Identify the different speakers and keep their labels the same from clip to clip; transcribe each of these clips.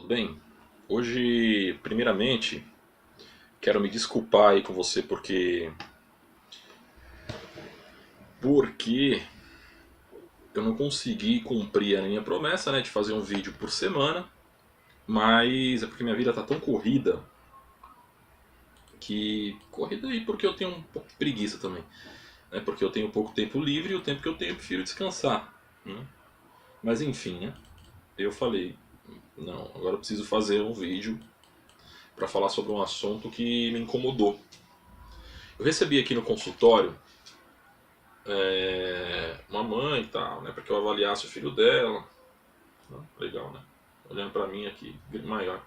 Speaker 1: tudo bem? Hoje, primeiramente, quero me desculpar aí com você porque eu não consegui cumprir a minha promessa, né, de fazer um vídeo por semana, mas é porque minha vida tá tão corrida corrida aí porque eu tenho um pouco de preguiça também, né? Porque eu tenho pouco tempo livre e o tempo que eu tenho eu prefiro descansar, né? Mas enfim, né? Eu falei, não, agora eu preciso fazer um vídeo para falar sobre um assunto que me incomodou. Eu recebi aqui no consultório uma mãe e tal, né, para que eu avaliasse o filho dela. Legal, né? Olhando para mim aqui, maior.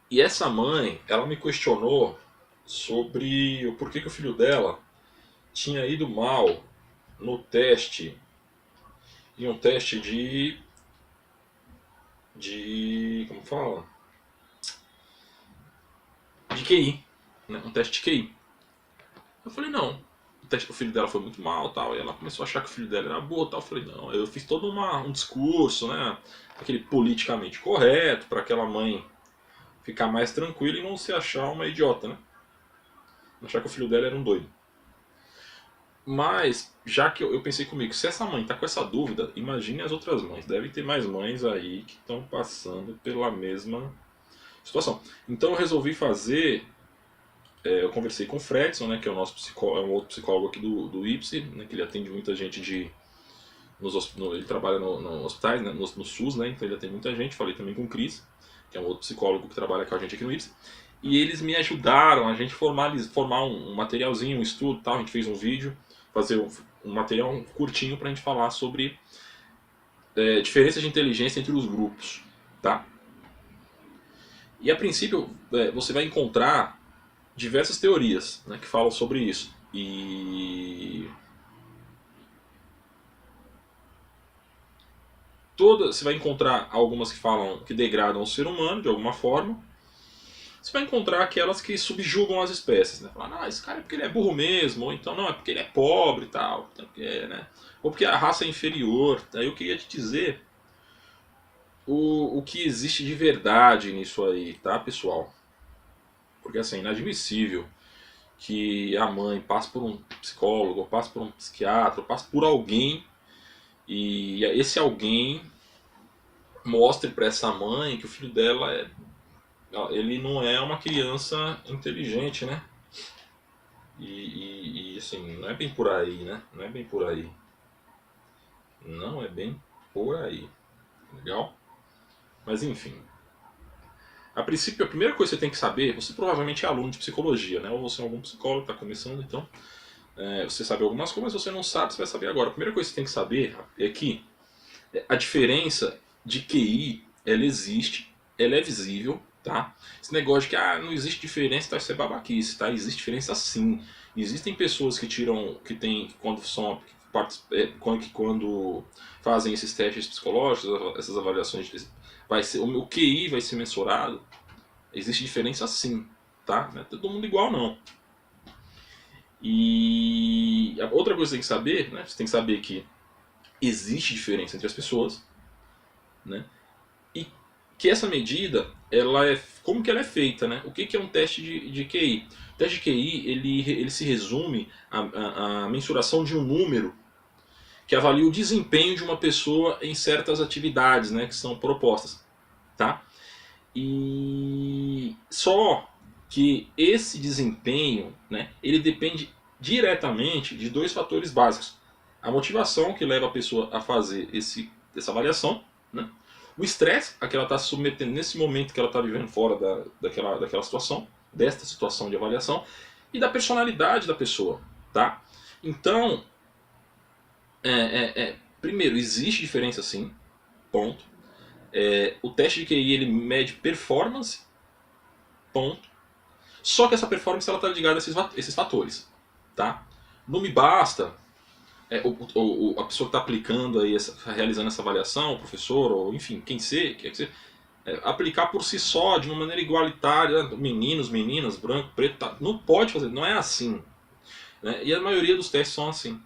Speaker 1: E essa mãe, ela me questionou sobre o porquê que o filho dela tinha ido mal no teste, em um teste como fala? De QI, né? Um teste de QI. Eu falei, não, o filho dela foi muito mal, tal, e ela começou a achar que o filho dela era boa, tal. Eu falei, não, eu fiz todo um discurso, né, aquele politicamente correto, para aquela mãe ficar mais tranquila e não se achar uma idiota, né, não achar que o filho dela era um doido. Mas, já que eu pensei comigo, se essa mãe tá com essa dúvida, imagine as outras mães. Devem ter mais mães aí que estão passando pela mesma situação. Então eu resolvi fazer. Eu conversei com o Fredson, né, que é o nosso psicólogo, é um outro psicólogo aqui do IPSI, né, que ele atende muita gente ele trabalha no hospitais, né, no SUS, né, então ele atende muita gente. Falei também com o Cris, que é um outro psicólogo que trabalha com a gente aqui no IPSI. E eles me ajudaram a gente formar um materialzinho, um estudo, tal. A gente fez um vídeo, fazer um material curtinho para a gente falar sobre diferenças de inteligência entre os grupos, tá? E a princípio você vai encontrar diversas teorias, né, que falam sobre isso. Você vai encontrar algumas que falam que degradam o ser humano de alguma forma. Você vai encontrar aquelas que subjugam as espécies, né? Falando, esse cara é porque ele é burro mesmo, ou então não, é porque ele é pobre e tal, né? Ou porque a raça é inferior. Aí eu queria te dizer o que existe de verdade nisso aí, tá, pessoal? Porque assim, é inadmissível que a mãe passe por um psicólogo, ou passe por um psiquiatra, ou passe por alguém e esse alguém mostre para essa mãe que o filho dela ele não é uma criança inteligente, né? E assim, não é bem por aí, né? Não é bem por aí. Não é bem por aí. Legal? Mas enfim. A princípio, a primeira coisa que você tem que saber, você provavelmente é aluno de psicologia, né? Ou você é algum psicólogo que está começando, então você sabe algumas coisas, mas você não sabe, você vai saber agora. A primeira coisa que você tem que saber é que a diferença de QI, ela existe, ela é visível, tá? Esse negócio de que não existe diferença, tá, isso é babaquice, tá? Existe diferença sim. Existem pessoas que tiram, que tem, quando são, quando fazem esses testes psicológicos, essas avaliações, o QI vai ser mensurado. Existe diferença sim, tá? Não é todo mundo igual não. E a outra coisa que você tem que saber, né? Você tem que saber que existe diferença entre as pessoas, né? E que essa medida, como que ela é feita, né? O que é um teste de QI? O teste de QI, ele se resume à mensuração de um número que avalia o desempenho de uma pessoa em certas atividades, né, que são propostas, tá? E só que esse desempenho, né, ele depende diretamente de dois fatores básicos: a motivação que leva a pessoa a fazer essa avaliação, né? O estresse a que ela está se submetendo nesse momento que ela está vivendo fora daquela situação, desta situação de avaliação, e da personalidade da pessoa, tá? Então, primeiro, existe diferença sim, ponto. O teste de QI ele mede performance, ponto. Só que essa performance está ligada a esses fatores, tá? Não me basta a pessoa que está aplicando aí, realizando essa avaliação, o professor, ou enfim, quem quer que seja, aplicar por si só, de uma maneira igualitária, meninos, meninas, branco, preto, tá, não pode fazer, não é assim. Né? E a maioria dos testes são assim.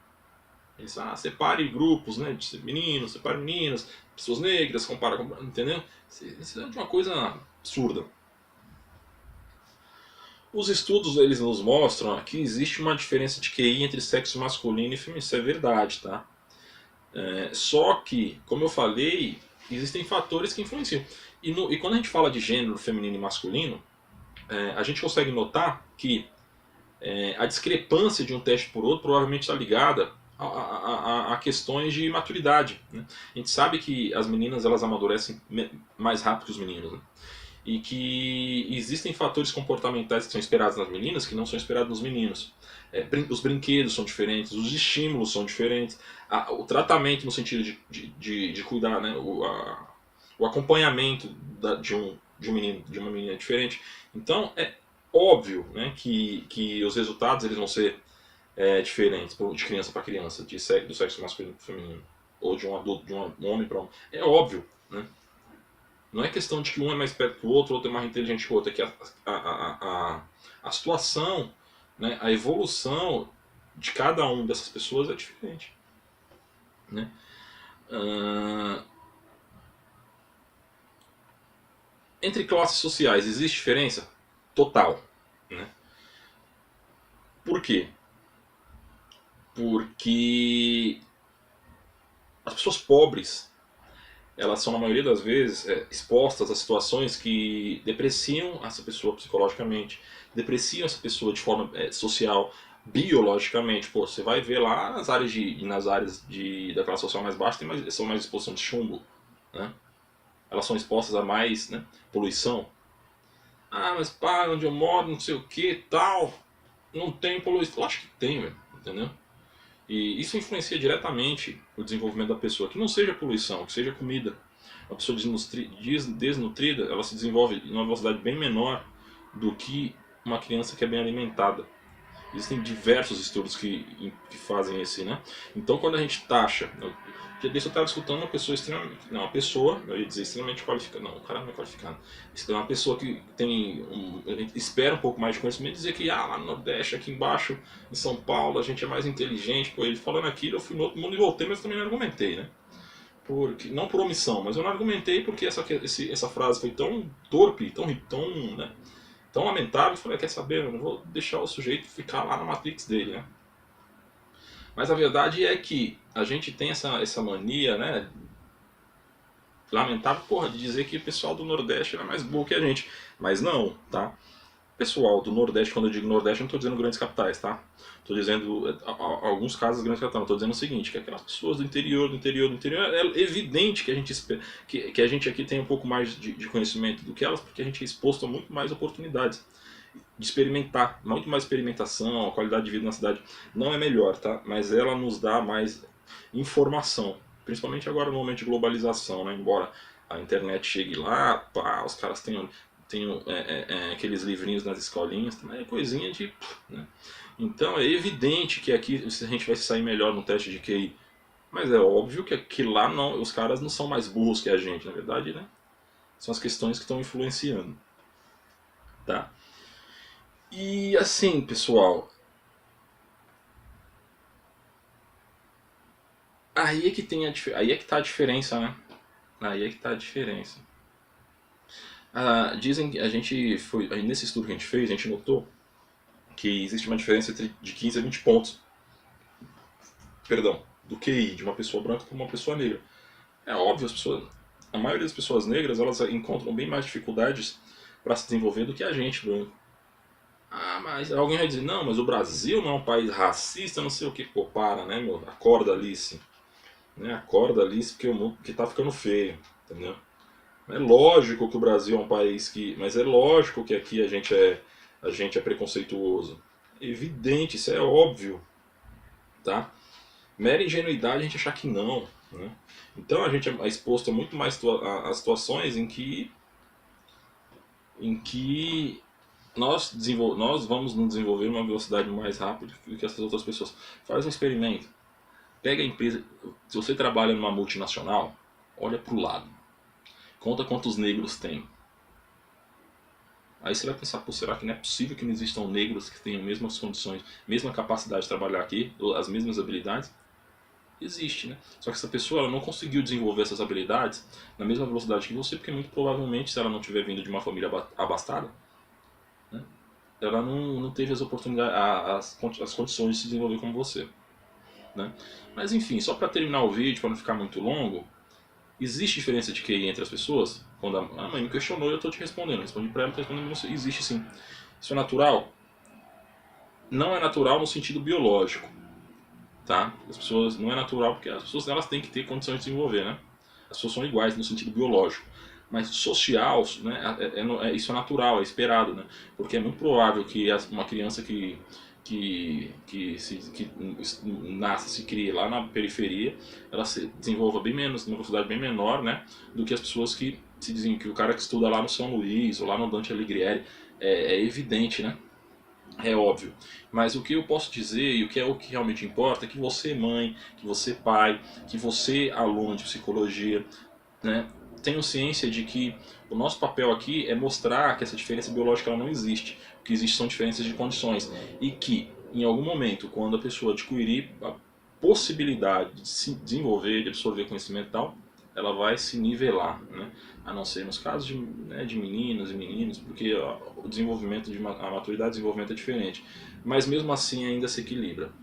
Speaker 1: Eles separe grupos, né, de meninos, separe meninas, pessoas negras, compara com... Entendeu? Isso é uma coisa absurda. Os estudos eles nos mostram que existe uma diferença de QI entre sexo masculino e feminino. Isso é verdade, tá? Só que, como eu falei, existem fatores que influenciam. E quando a gente fala de gênero feminino e masculino, a gente consegue notar que a discrepância de um teste por outro provavelmente está ligada a questões de maturidade. Né? A gente sabe que as meninas elas amadurecem mais rápido que os meninos. Né? E que existem fatores comportamentais que são esperados nas meninas que não são esperados nos meninos. Os brinquedos são diferentes, os estímulos são diferentes, o tratamento no sentido de cuidar, né? O acompanhamento de um menino, de uma menina é diferente. Então é óbvio, né, que os resultados eles vão ser diferentes de criança para criança, do sexo masculino para feminino, ou de um adulto, de um homem para homem. É óbvio, né? Não é questão de que um é mais perto que o outro é mais inteligente que o outro, é que a situação, né, a evolução de cada um dessas pessoas é diferente. Né? Entre classes sociais existe diferença? Total. Né? Por quê? Porque as pessoas pobres elas são, na maioria das vezes, expostas a situações que depreciam essa pessoa psicologicamente, depreciam essa pessoa de forma social, biologicamente. Pô, você vai ver lá nas áreas da classe social mais baixa, são mais exposição de chumbo, né? Elas são expostas a mais, né, poluição. Ah, mas pá, onde eu moro, não sei o que, tal, não tem poluição. Eu acho que tem, velho, entendeu? E isso influencia diretamente o desenvolvimento da pessoa. Que não seja poluição, que seja comida. Uma pessoa desnutrida, ela se desenvolve em uma velocidade bem menor do que uma criança que é bem alimentada. Existem diversos estudos que fazem esse, né? Então, quando a gente taxa... Eu estava escutando uma pessoa extremamente... Não, uma pessoa, eu ia dizer extremamente qualificada. Não, o cara não é qualificado. É uma pessoa que tem... espera um pouco mais de conhecimento e dizer que lá no Nordeste, aqui embaixo, em São Paulo, a gente é mais inteligente. Pô, ele falando aquilo, eu fui no outro mundo e voltei, mas também não argumentei, né? Não por omissão, mas eu não argumentei porque essa frase foi tão torpe, né, tão lamentável, eu falei, quer saber, eu não vou deixar o sujeito ficar lá na Matrix dele, né? Mas a verdade é que a gente tem essa mania, né, lamentável, porra, de dizer que o pessoal do Nordeste é mais burro que a gente. Mas não, tá? Pessoal do Nordeste, quando eu digo Nordeste, eu não estou dizendo grandes capitais, tá? Estou dizendo, alguns casos, grandes capitais. Estou dizendo o seguinte, que aquelas pessoas do interior, é evidente que a gente espera, que a gente aqui tem um pouco mais de conhecimento do que elas, porque a gente é exposto a muito mais oportunidades de experimentar, muito mais experimentação, a qualidade de vida na cidade não é melhor, tá? Mas ela nos dá mais informação, principalmente agora no momento de globalização, né? Embora a internet chegue lá, pá, os caras tenham aqueles livrinhos nas escolinhas, também é coisinha de... Né? Então é evidente que aqui a gente vai sair melhor no teste de QI, mas é óbvio que lá não, os caras não são mais burros que a gente, na verdade, né? São as questões que estão influenciando. Tá? E assim, pessoal, aí é que tem aí é que tá a diferença, né? Aí é que tá a diferença. Dizem que a gente foi, nesse estudo que a gente fez, a gente notou que existe uma diferença de 15 a 20 pontos, perdão, do QI de uma pessoa branca para uma pessoa negra. É óbvio, a maioria das pessoas negras elas encontram bem mais dificuldades para se desenvolver do que a gente branco. Mas alguém vai dizer, não, mas o Brasil não é um país racista, não sei o que. Pô, para, né, meu? Acorda, Alice. Né? Acorda, Alice, porque o mundo que tá ficando feio, entendeu? É lógico que o Brasil é um país que... Mas é lógico que aqui a gente é preconceituoso. É evidente, isso é óbvio, tá? Mera ingenuidade a gente achar que não, né? Então a gente é exposto a muito mais a situações em que nós vamos nos desenvolver uma velocidade mais rápida do que essas outras pessoas. Faz um experimento. Pega a empresa. Se você trabalha numa multinacional, olha para o lado. Conta quantos negros tem. Aí você vai pensar, pô, será que não é possível que não existam negros que tenham as mesmas condições, mesma capacidade de trabalhar aqui, as mesmas habilidades? Existe, né? Só que essa pessoa ela não conseguiu desenvolver essas habilidades na mesma velocidade que você, porque muito provavelmente, se ela não tiver vindo de uma família abastada, né, ela não teve as oportunidades, as condições de se desenvolver como você. Né? Mas enfim, só para terminar o vídeo, para não ficar muito longo, existe diferença de QI entre as pessoas? Quando a mãe me questionou, eu estou te respondendo. Respondi para ela, estou respondendo você. Existe sim. Isso é natural? Não é natural no sentido biológico, tá? As pessoas não é natural porque as pessoas elas têm que ter condições de desenvolver, né? As pessoas são iguais no sentido biológico, mas social, né? Isso é natural, é esperado, né? Porque é muito provável que uma criança que nasce, se cria lá na periferia, ela se desenvolva bem menos, numa velocidade bem menor, né? Do que as pessoas que se dizem que o cara que estuda lá no São Luís ou lá no Dante Alighieri é evidente, né? É óbvio, mas o que eu posso dizer e o que realmente importa é que você mãe, que você pai, que você aluno de psicologia, né, tenham ciência de que o nosso papel aqui é mostrar que essa diferença biológica ela não existe, o que existe são diferenças de condições e que em algum momento quando a pessoa adquirir a possibilidade de se desenvolver, de absorver conhecimento e tal, ela vai se nivelar, né? A não ser nos casos de, né, de meninas e meninos, porque o desenvolvimento, a maturidade de desenvolvimento é diferente. Mas mesmo assim ainda se equilibra.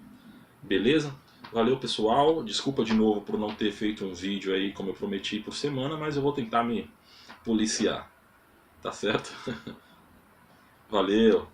Speaker 1: Beleza? Valeu pessoal, desculpa de novo por não ter feito um vídeo aí como eu prometi por semana, mas eu vou tentar me policiar, tá certo? Valeu!